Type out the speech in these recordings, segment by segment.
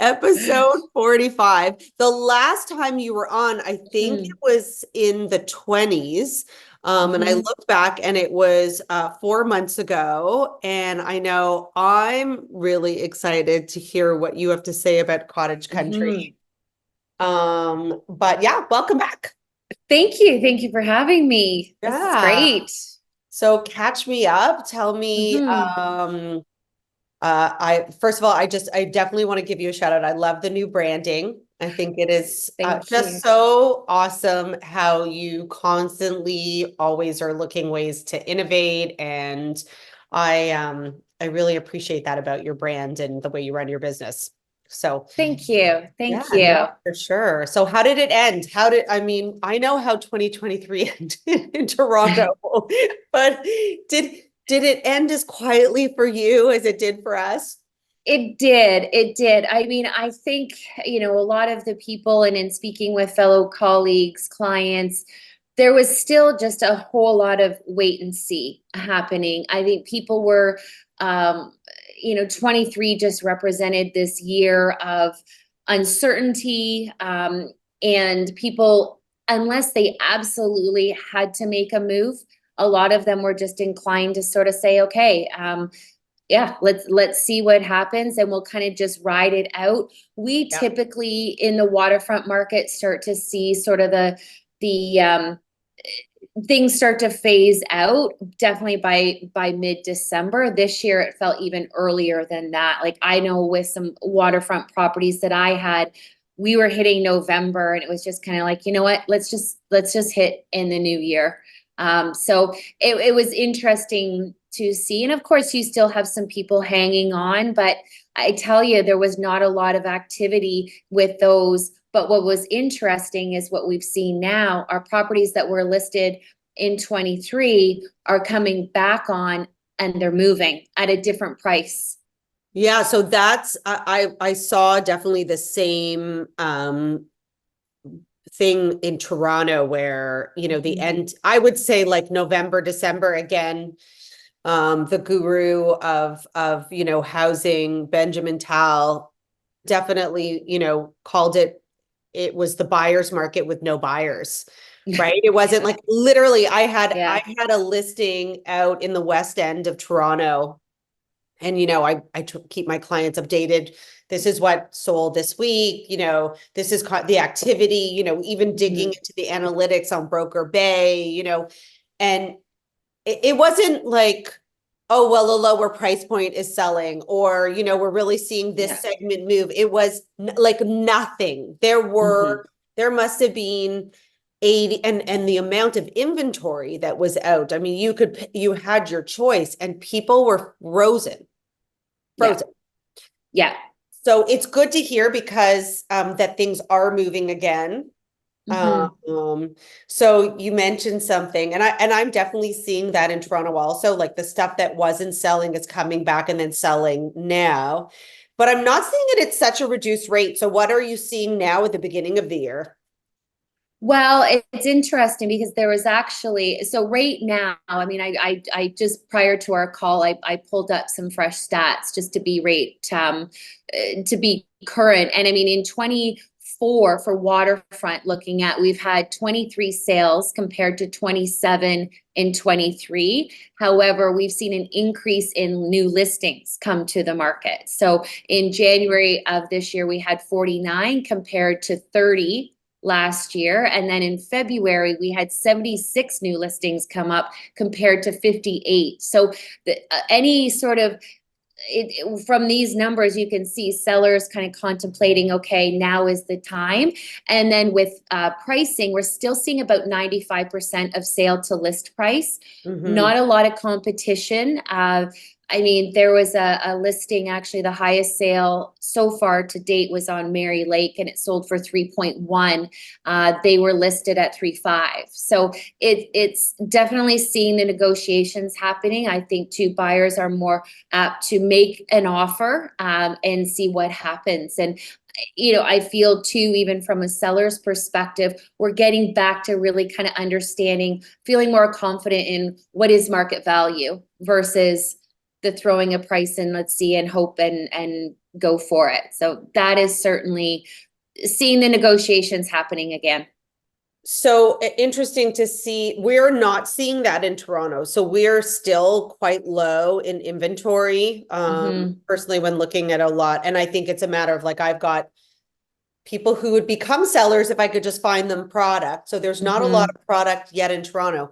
Episode 45. The last time you were on, I think it Mm, was in the 20s. And I mhm, looked back and it was 4 months ago. And I know I'm really excited to hear what you have to say about cottage mhm. country. But yeah, welcome back. Thank you. Thank you for having me. This is Yeah. great. So catch me up. Tell me, Hmm. I first of all, I definitely want to give you a shout out. I love the new branding. I think it is Thank just you. so awesome how you constantly always are looking ways to innovate, and I really appreciate that about your brand and the way you run your business. So Thank you. yeah, Thank no, you. for sure. So how did it end? I mean, I know how 2023 ended in Toronto, but did did it end as quietly for you as it did for us? It did. It did. I mean, I think, a lot of the people and in speaking with fellow colleagues, clients, there was still just a whole lot of wait and see happening. I think people were, um, 23 just represented this year of uncertainty, and people, unless they absolutely had to make a move, a lot of them were just inclined to sort of say, okay, yeah, let's see what happens and we'll kind of just ride it out. We Yeah. typically in the waterfront market start to see sort of the things start to phase out definitely by mid-December. This year it felt even earlier than that. Like I know with some waterfront properties that I had, we were hitting November and it was just kind of like, you know what, let's just hit in the new year. So it was interesting to see. And of course, you still have some people hanging on, but I tell you, there was not a lot of activity with those. But what was interesting is what we've seen now are properties that were listed in 23 are coming back on and they're moving at a different price. Yeah, so that's I saw definitely the same thing in Toronto where, the Mhm. end, I would say like November, December again, the guru of, housing, Benjamin Tal, definitely, called it was the buyer's market with no buyers. Right. It wasn't Yeah. like literally I Yeah. had a listing out in the West End of Toronto. And, I keep my clients updated. This is what sold this week. This is the activity, even digging Mhm. into the analytics on Broker Bay, and it wasn't like, oh, well, a lower price point is selling, or, we're really seeing this Yeah. segment move. It was like nothing. Mhm. There must have been 80, and the amount of inventory that was out. I mean, you had your choice and people were Yeah. frozen. Yeah. So it's good to hear because that things are moving again. Mhm. So you mentioned something, and I'm definitely seeing that in Toronto also. Like the stuff that wasn't selling is coming back and then selling now. But I'm not seeing it at such a reduced rate. So what are you seeing now at the beginning of the year? Well, it's interesting because there was actually, so right now, I mean, I just prior to our call, I pulled up some fresh stats just to be to be current. And I mean, in 24 for waterfront, looking at, we've had 23 sales compared to 27 in 23. However, we've seen an increase in new listings come to the market. So in January of this year, we had 49 compared to 30 last year. And then in February, we had 76 new listings come up compared to 58. So any sort of from these numbers, you can see sellers kind of contemplating, okay, now is the time. And then with pricing, we're still seeing about 95% of sale to list price. Hmm. Not a lot of competition. I mean, there was a listing, actually, the highest sale so far to date was on Mary Lake and it sold for 3.1. They were listed at 3.5. So it's definitely seeing the negotiations happening. I think too, buyers are more apt to make an offer and see what happens. And I feel too, even from a seller's perspective, we're getting back to really kind of understanding, feeling more confident in what is market value versus the throwing a price in, let's see, and hope and go for it. So that is certainly seeing the negotiations happening again. So interesting to see. We're not seeing that in Toronto. So we're still quite low in inventory, personally, when looking at a lot. And I think it's a matter of like, I've got people who would become sellers if I could just find them product. So there's not a lot of product yet in Toronto.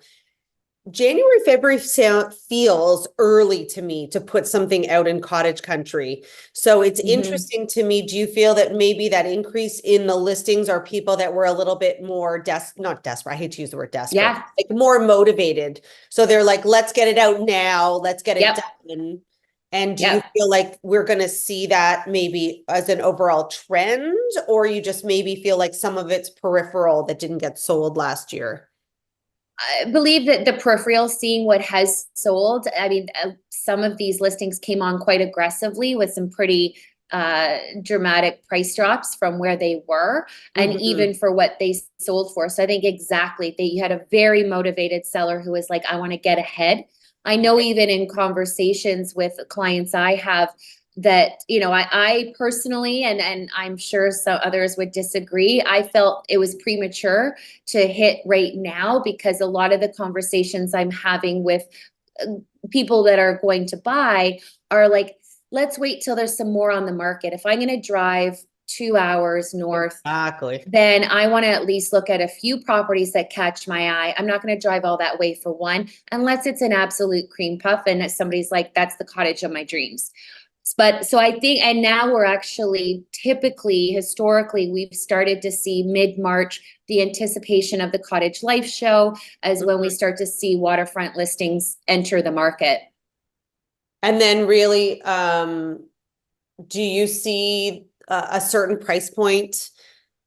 January, February feels early to me to put something out in cottage country. So it's interesting to me. Do you feel that maybe that increase in the listings are people that were a little bit more not desperate, I hate to use the word desperate, Yeah. like more motivated. So they're like, let's get it out now, let's get it Yep. done. And do you Yep. feel like we're going to see that maybe as an overall trend, or you just maybe feel like some of it's peripheral that didn't get sold last year? I believe that the peripheral, seeing what has sold. I mean, some of these listings came on quite aggressively with some pretty dramatic price drops from where they were, and even for what they sold for. So I think exactly, you had a very motivated seller who was like, I want to get ahead. I know even in conversations with clients I have, that, I personally, and I'm sure some others would disagree, I felt it was premature to hit right now, because a lot of the conversations I'm having with people that are going to buy are like, let's wait till there's some more on the market. If I'm going to drive 2 hours north, Exactly. then I want to at least look at a few properties that catch my eye. I'm not going to drive all that way for one, unless it's an absolute cream puff and somebody's like, that's the cottage of my dreams. But so I think, and now we're actually typically, historically, we've started to see mid-March the anticipation of the Cottage Life show as when we start to see waterfront listings enter the market. And then really, do you see a certain price point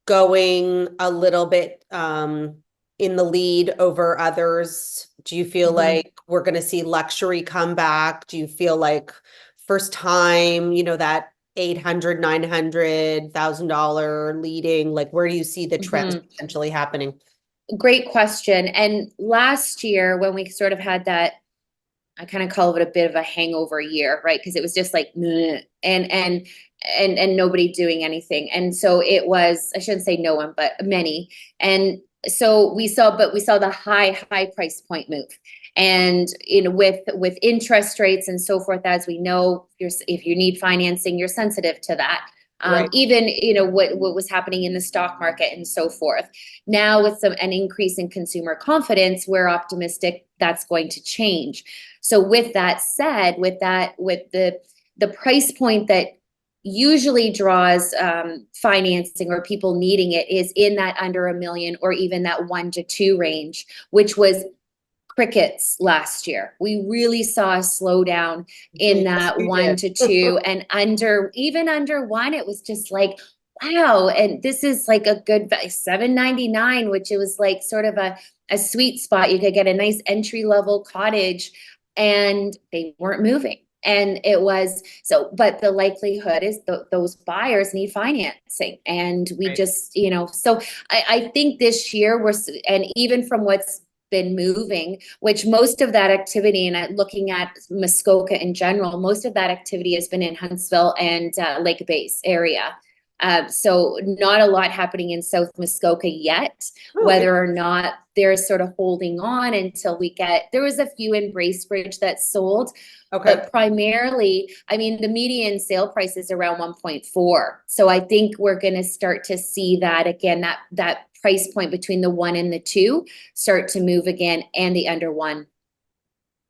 going a little bit in the lead over others? Do you feel like we're going to see luxury come back? Do you feel like first time, that 800, 900,000 leading, like where do you see the trends potentially happening? Great question. And last year, when we sort of had that, I kind of call it a bit of a hangover year, right? Because it was just like, and nobody doing anything. And so it was, I shouldn't say no one, but many. And so we saw the high price point move. And with interest rates and so forth, as we know, if you need financing, you're sensitive to that. Right. Even what was happening in the stock market and so forth. Now with an increase in consumer confidence, we're optimistic that's going to change. So with that said, with the price point that usually draws financing or people needing it is in that under $1 million or even that 1 to 2 range, which was crickets last year. We really saw a slowdown in that 1 to 2 and even under 1, it was just like, wow. And this is like a good $799, which it was like sort of a sweet spot. You could get a nice entry level cottage, and they weren't moving. And it was so, but the likelihood is those buyers need financing. And we just, so I think this year and even from what's been moving, which most of that activity, and looking at Muskoka in general, most of that activity has been in Huntsville and Lake Base area. So not a lot happening in South Muskoka yet, whether or not they're sort of holding on until there was a few in Bracebridge that sold. Okay. But primarily, I mean, the median sale price is around 1.4. So I think we're going to start to see that again, that price point between the 1 and the 2 start to move again, and the under 1.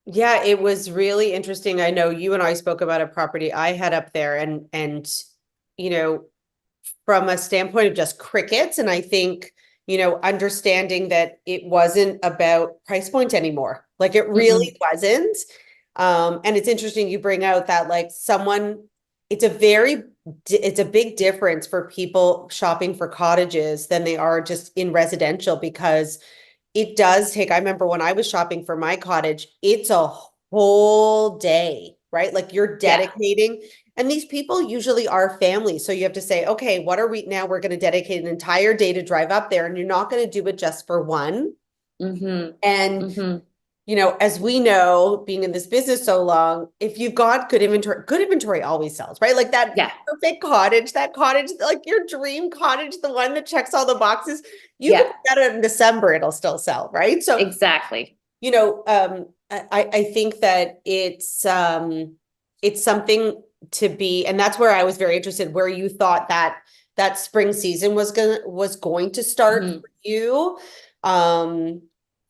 Yeah, it was really interesting. I know you and I spoke about a property I had up there, and from a standpoint of just crickets, and I think understanding that it wasn't about price point anymore. Like it really wasn't. And it's interesting you bring out that like it's a big difference for people shopping for cottages than they are just in residential, because it does take, I remember when I was shopping for my cottage, it's a whole day, right? Like you're dedicating, and these people usually are families. So you have to say, okay, we're going to dedicate an entire day to drive up there, and you're not going to do it just for one. And as we know, being in this business so long, if you've got good inventory always sells, right? Like that Yeah, perfect that cottage, like your dream cottage, the one that checks all the boxes, you could yeah, put that out in December, it'll still sell, right? So, exactly. I think that it's something to be, and that's where I was very interested, where you thought that that spring season was going to start Mhm. for you. Um,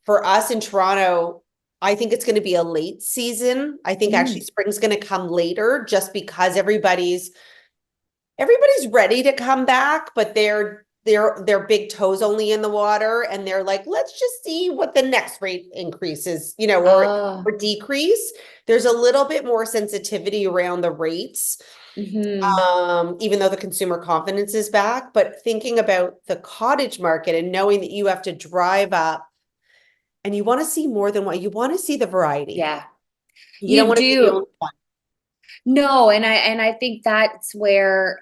for us in Toronto, I think it's going to be a late season. I think actually Mm. spring's going to come later just because everybody's ready to come back, but they're big toes only in the water, and they're like, let's just see what the next rate increase is, Oh, or decrease. There's a little bit more sensitivity around the rates, hmm. even though the consumer confidence is back. But thinking about the cottage market and knowing that you have to drive up and you want to see more than what you want to see the variety. Yeah, You don't you want to be the do. only one. No, and I think that's where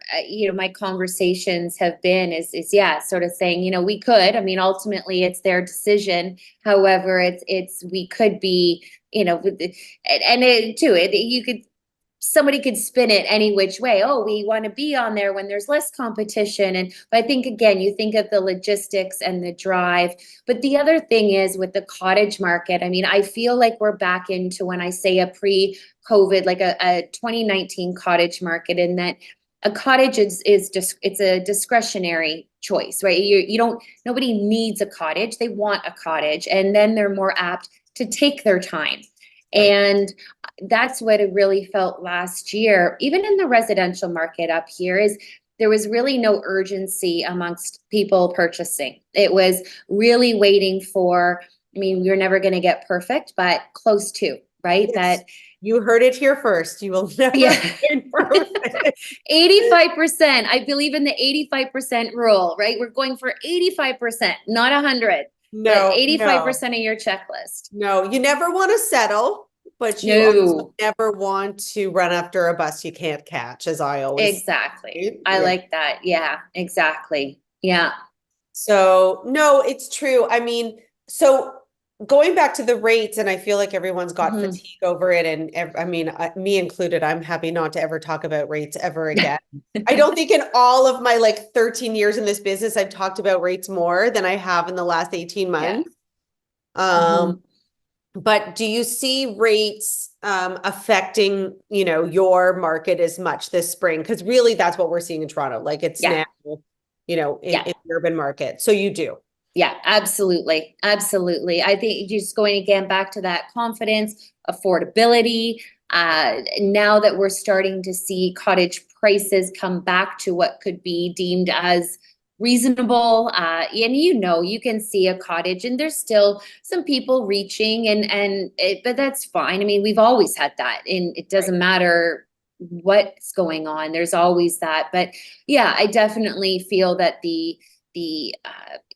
my conversations have been is yeah, sort of saying, we could. I mean, ultimately it's their decision. However, it's we could be, and it too, you could somebody could spin it any which way. Oh, we want to be on there when there's less competition. And but I think again, you think of the logistics and the drive. But the other thing is with the cottage market, I mean, I feel like we're back into when I say a pre-COVID, like a 2019 cottage market, in that a cottage is just it's a discretionary choice, right? You don't nobody needs a cottage. They want a cottage, and then they're more apt to take their time. Right. And that's what it really felt last year, even in the residential market up here, is there was really no urgency amongst people purchasing. It was really waiting for, I mean, we're never going to get perfect, but close to, right? Yes. That, You heard it here first. You will never yeah. get perfect. 85%. I believe in the 85% rule, right? We're going for 85%, not 100, but No, no, 85% of your checklist. no. You never want to settle, but you also No. never want to run after a bus you can't catch, as I always Exactly. say. I Yeah. like that. Yeah, exactly. Yeah. So, no, it's true. I mean, so going back to the rates, and I feel like everyone's got Mhm. fatigue over it. And I mean, me included, I'm happy not to ever talk about rates ever again. I don't think in all of my like 13 years in this business, I've talked about rates more than I have in the last 18 Yeah. months. Um, Hmm. but do you see rates affecting, your market as much this spring? Because really that's what we're seeing in Toronto. Like it's Yeah. now, Yeah. in the urban market. So you do. Yeah, absolutely. Absolutely. I think just going again back to that confidence, affordability. Now that we're starting to see cottage prices come back to what could be deemed as reasonable, and you can see a cottage, and there's still some people reaching, but that's fine. I mean, we've always had that, and it Right. doesn't matter what's going on. There's always that. But yeah, I definitely feel that the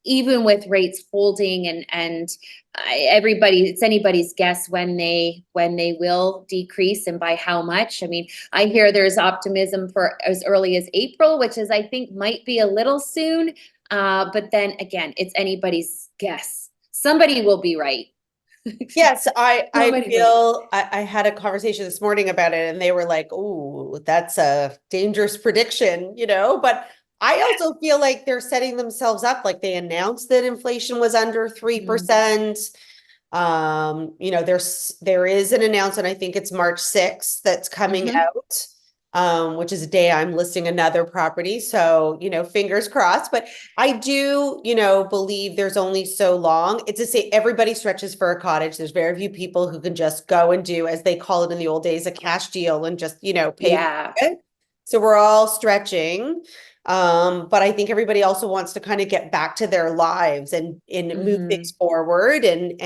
even with rates holding and everybody, it's anybody's guess when they will decrease and by how much. I mean, I hear there's optimism for as early as April, which is I think might be a little soon. But then again, it's anybody's guess. Somebody will be right. Yes, I Somebody will. feel I had a conversation this morning about it, and they were like, "Oh, that's a dangerous prediction," but I also feel like they're setting themselves up, like they announced that inflation was under Mhm. 3%. There is an announcement, I think it's March 6th, that's coming Mhm. out, which is a day I'm listing another property. So, fingers crossed. But I do, believe there's only so long. It's to say everybody stretches for a cottage. There's very few people who can just go and do, as they call it in the old days, a cash deal and just, pay for Yeah. it. So we're all stretching. But I think everybody also wants to kind of get back to their lives and move things Mhm. forward. And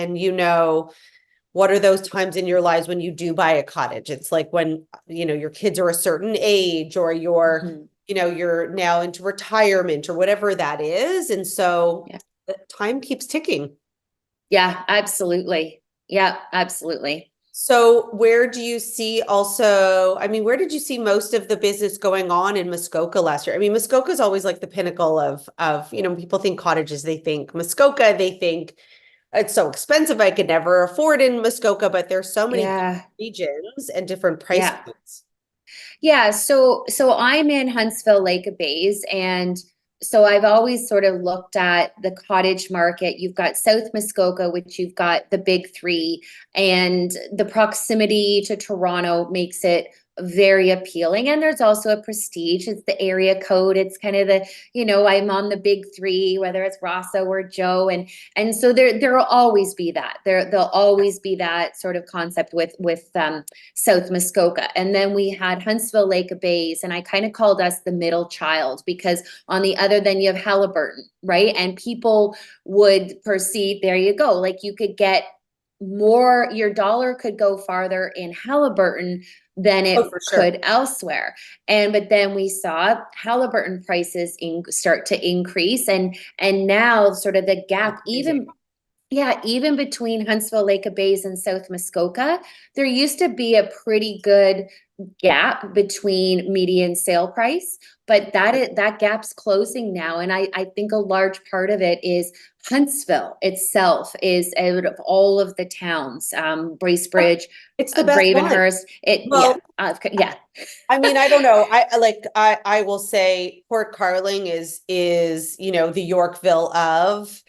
what are those times in your lives when you do buy a cottage? It's like when, your kids are a certain age, or Mhm. you're now into retirement or whatever that is. And so Yeah. the time keeps ticking. Yeah, absolutely. Yeah, absolutely. So where do you see also, I mean, where did you see most of the business going on in Muskoka last year? I mean, Muskoka is always like the pinnacle of, people think cottages, they think Muskoka, they think it's so expensive. I could never afford in Muskoka, but there's so many different Yeah. regions and different price Yeah. points. Yeah, so I'm in Huntsville Lake of Bays, and so I've always sort of looked at the cottage market. You've got South Muskoka, which you've got the big three, and the proximity to Toronto makes it very appealing. And there's also a prestige. It's the area code. It's kind of the, I'm on the big three, whether it's Rosso or Joe. And so there'll always be that. There'll always be that sort of concept with South Muskoka. And then we had Huntsville Lake of Bays, and I kind of called us the middle child because on the other, then you have Halliburton, right? And people would perceive, there you go, like you could get more, your dollar could go farther in Halliburton than Oh, it for sure. could elsewhere. But then we saw Halliburton prices start to increase, and now sort of the gap, Amazing. even between Huntsville Lake of Bays and South Muskoka, there used to be a pretty good gap between median sale price, but that gap's closing now. And I think a large part of it is Huntsville itself is out of all of the towns, Bracebridge, It's the best one. Gravenhurst, Well, yeah. I mean, I don't know. I will say Port Carling is, the Yorkville of,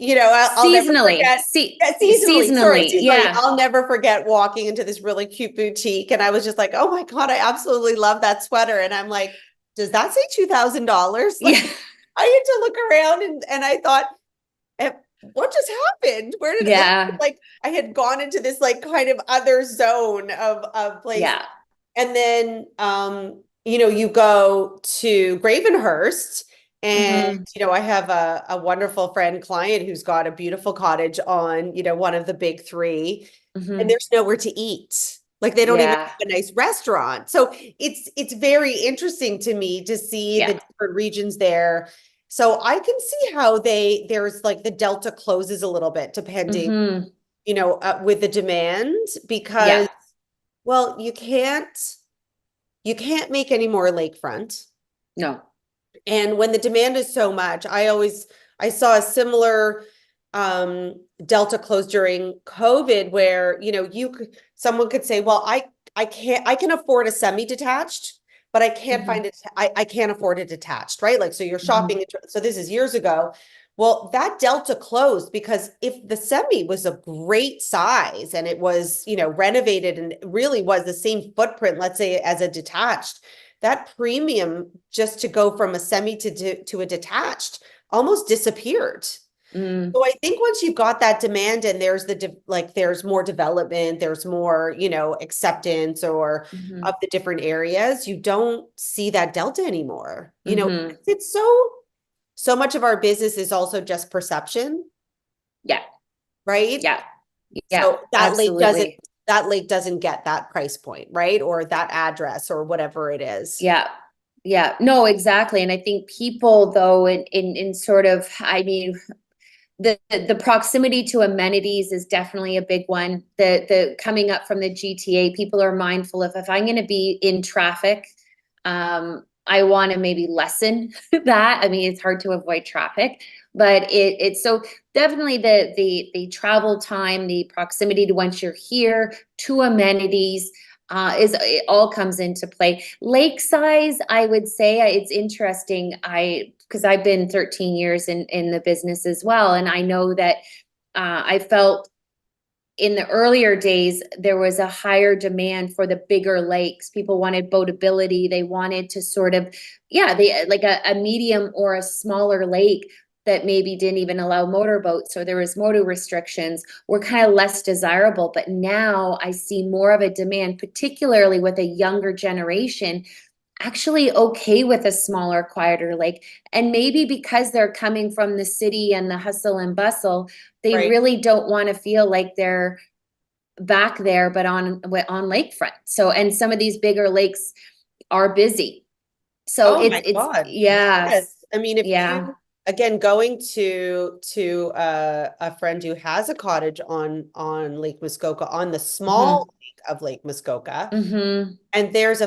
I'll never Seasonally, forget. Yeah, seasonally, sorry, seasonally, seasonally. yeah, I'll never forget walking into this really cute boutique and I was just like, oh my God, I absolutely love that sweater. And I'm like, does that say $2,000? yeah, Like I had to look around and I thought, what just happened? Where did it yeah, like I had gone into this like kind of other zone of place. yeah. And then you go to Gravenhurst and Mm-hmm, I have a wonderful friend client who's got a beautiful cottage on, one of the big three, and mm-hmm. there's nowhere to eat. Like they don't even Yeah, have a nice restaurant. So it's very interesting to me to see the yeah. different regions there. So I can see how there's like the delta closes a little bit depending, Mm-hmm. with the demand Yeah. because, well, you can't make any more lakefront. No. And when the demand is so much, I saw a similar delta close during COVID where, someone could say, well, I can afford a semi-detached, but I can't Mm-hmm. find it. I can't afford a detached, right? Like, so you're Mm-hmm. shopping. So this is years ago. Well, that delta closed because if the semi was a great size and it was, renovated and really was the same footprint, let's say as a detached, that premium just to go from a semi to a detached almost disappeared. Mm, So I think once you've got that demand and there's there's more development, there's more, acceptance or mm-hmm. of the different areas, you don't see that delta anymore. Mm-hmm. It's so much of our business is also just perception, Yeah. right? Yeah. Yeah. So Absolutely. that lake doesn't get that price point, right? Or that address or whatever it is. Yeah. Yeah. No, exactly. And I think people though in sort of, I mean, the proximity to amenities is definitely a big one. The coming up from the GTA, people are mindful of if I'm going to be in traffic, I want to maybe lessen that. I mean, it's hard to avoid traffic, but it's so definitely the travel time, the proximity to once you're here to amenities. Is it all comes into play. Lake size, I would say it's interesting. Because I've been 13 years in the business as well, and I know that I felt in the earlier days there was a higher demand for the bigger lakes. People wanted boatability. They wanted to sort of, yeah, they like a medium or a smaller lake that maybe didn't even allow motorboats or there was motor restrictions were kind of less desirable. But now I see more of a demand, particularly with a younger generation actually okay with a smaller, quieter lake. And maybe because they're coming from the city and the hustle and bustle, they Right. really don't want to feel like they're back there, but on lakefront. So, and some of these bigger lakes are busy. So Oh it's my it's God. yes, Yes. I mean, if yeah. you again going to a friend who has a cottage on Lake Muskoka on the Mm-hmm. small lake of Lake Muskoka, Mm-hmm. and there's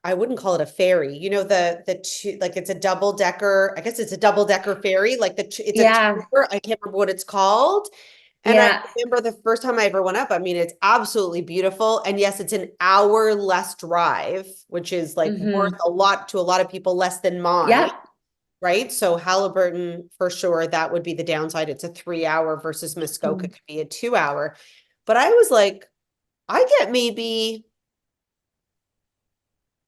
I wouldn't call it a ferry. You know, the two, like it's a double decker, I guess it's a double decker ferry, like it's a Yeah. tour. I can't remember what it's called. And I Yeah. remember the first time I ever went up, I mean, it's absolutely beautiful. And yes, it's an hour less drive, which is like worth Mm-hmm. a lot to a lot of people, less than mine, Yeah. right? So Halliburton, for sure, that would be the downside. It's a 3 hour versus Muskoka Mhm. could be a 2 hour. But I was like, I get maybe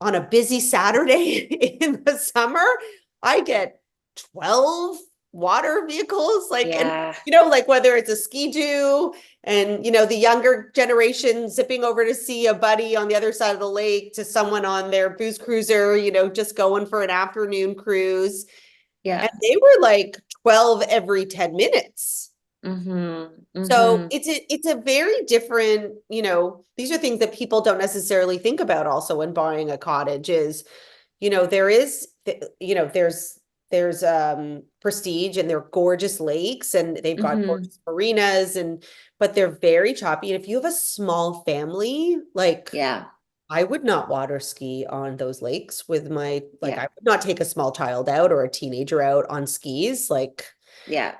on a busy Saturday in the summer, I get 12 water vehicles, like, and Yeah. like whether it's a ski-doo and the younger generation zipping over to see a buddy on the other side of the lake to someone on their booze cruiser, just going for an afternoon cruise. And Yeah. they were like 12 every 10 minutes. Mm-hmm. So Mm-hmm. it's a very different, these are things that people don't necessarily think about also when buying a cottage is, there is, there's prestige and they're gorgeous lakes and they've got Mm-hmm. gorgeous marinas but they're very choppy. And if you have a small family, like Yeah. I would not water ski on those lakes with like Yeah. I would not take a small child out or a teenager out on skis. Like, Yeah.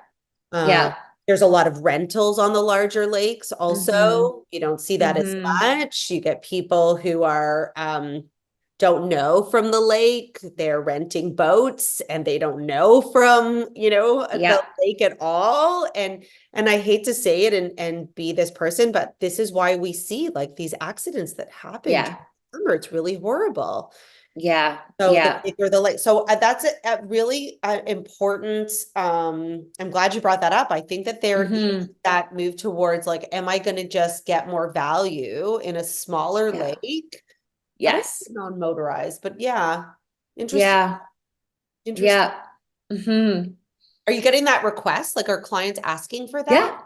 um, Yeah. there's a lot of rentals on the larger lakes Mm-hmm. also. You don't see that as Mm-hmm. much. You get people who are don't know from the lake. They're renting boats and they don't know from, the Yeah. lake at all. And I hate to say it and be this person, but this is why we see like these accidents that happen during Yeah. the summer. It's really horrible. Yeah. So the Yeah. bigger the lake. So that's a really important. I'm glad you brought that up. I think that there is Mm-hmm. that move towards like, am I going to just get more value in a smaller Yeah. lake? I don't Yes. non-motorized, but yeah, interesting. Yeah. Interesting. Yeah. Mm-hmm. Are you getting that request? Like, are clients asking for that? Yeah.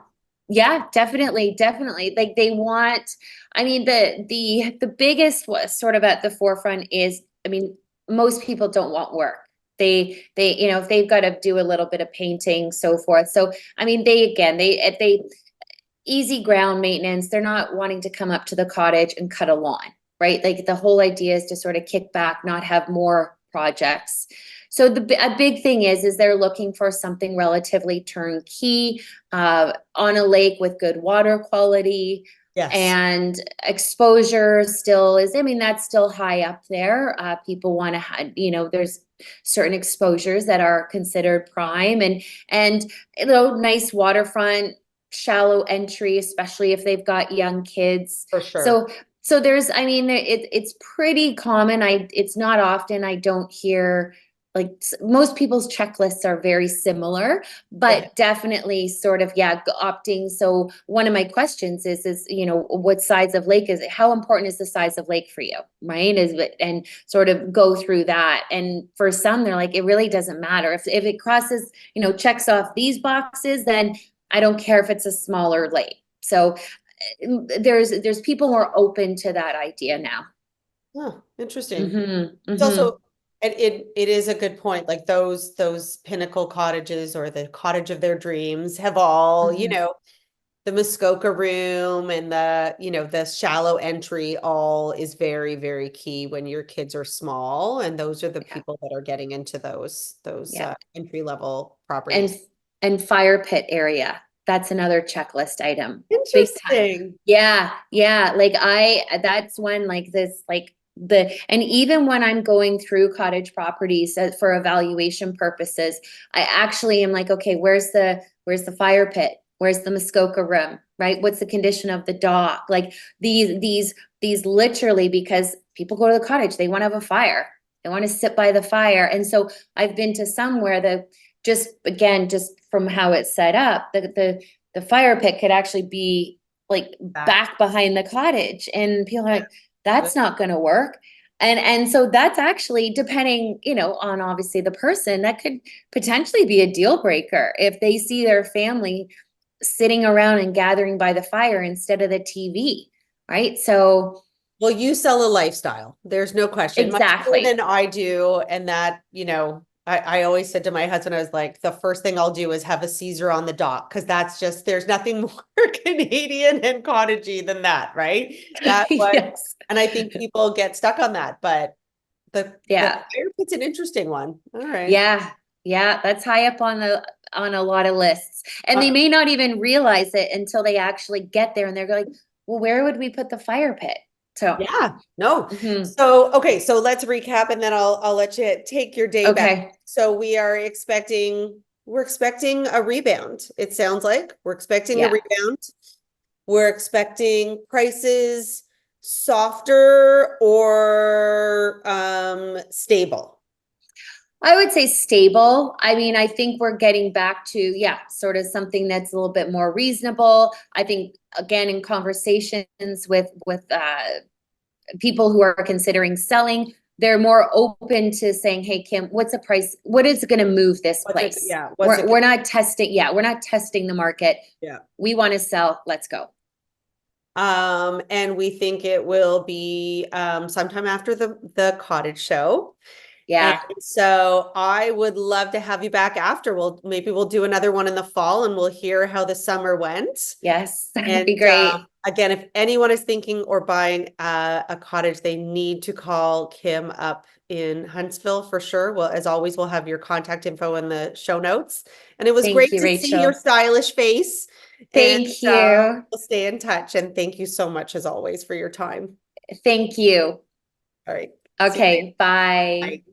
Yeah, definitely, definitely. Like they want, I mean, the biggest was sort of at the forefront is, I mean, most people don't want work. They, if they've got to do a little bit of painting, so forth. So, I mean, they easy ground maintenance. They're not wanting to come up to the cottage and cut a lawn, right? Like the whole idea is to sort of kick back, not have more projects. So a big thing is they're looking for something relatively turnkey, on a lake with good water quality, Yes, and exposure still is, I mean, that's still high up there. People want to have, there's certain exposures that are considered prime, and nice waterfront, shallow entry, especially if they've got young kids. for sure. So there's, I mean, it's pretty common. It's not often I don't hear, like, most people's checklists are very similar, Okay. but definitely sort of, yeah, opting. So one of my questions is, what size of lake is it? How important is the size of lake for you? Right. And sort of go through that. And for some, they're like, it really doesn't matter. If it crosses, checks off these boxes, then I don't care if it's a smaller lake. So there's people more open to that idea now. Huh, interesting. Mm-hmm. It's Mm-hmm. also it is a good point. Like those pinnacle cottages or the cottage of their dreams have all, Mm-hmm. the Muskoka room and the shallow entry all is very, very key when your kids are small. And those are the Yeah. people that are getting into those Yeah. entry level And properties. fire pit area. That's another checklist item. Big time. Interesting. Yeah, yeah. Like that's when, like, this, like, and even when I'm going through cottage properties, for evaluation purposes, I actually am like, okay, where's the fire pit? Where's the Muskoka room? Right? What's the condition of the dock? Like these literally, because people go to the cottage, they want to have a fire. They want to sit by the fire. And so I've been to some where just from how it's set up, the fire pit could actually be like Back. back behind the cottage, and people are like, that's not going to work. And so that's actually, depending, on obviously the person, that could potentially be a deal breaker if they see their family sitting around and gathering by the fire instead of the TV, right? So Well, you sell a lifestyle. There's no question. Much more exactly. than I do. And that, I always said to my husband, I was like, the first thing I'll do is have a Caesar on the dock because that's just, there's nothing more Canadian and cottagey than that, right? That was, Yes. and I think people get stuck on that. But the Yeah. fire pit's an interesting one. All right. Yeah. Yeah. That's high up on a lot of lists. And they Uh, may not even realize it until they actually get there and they're like, well, where would we put the fire pit? So, yeah, no. mhm. So, okay, so let's recap and then I'll let you take your day back. Okay. So we're expecting a rebound. It sounds like we're expecting a Yeah. rebound. We're expecting prices softer or stable. I would say stable. I mean, I think we're getting back to, yeah, sort of something that's a little bit more reasonable. I think again in conversations with people who are considering selling, they're more open to saying, "Hey, Kim, what's the price? What is going to move this place? What's it We're not testing. Yeah, we're not testing the market. yeah. We want to sell. Let's go." And we think it will be sometime after the cottage show. And Yeah. so I would love to have you back after. Maybe we'll do another one in the fall and we'll hear how the summer went. Yes, that'd And be great. again, if anyone is thinking or buying a cottage, they need to call Kim up in Huntsville for sure. Well, as always, we'll have your contact info in the show notes. And it was Thank great you, to see your Rachel. stylish face. And Thank you. we'll stay in touch. And thank you so much, as always, for your time. Thank you. All right. See you later. Okay, bye. Bye.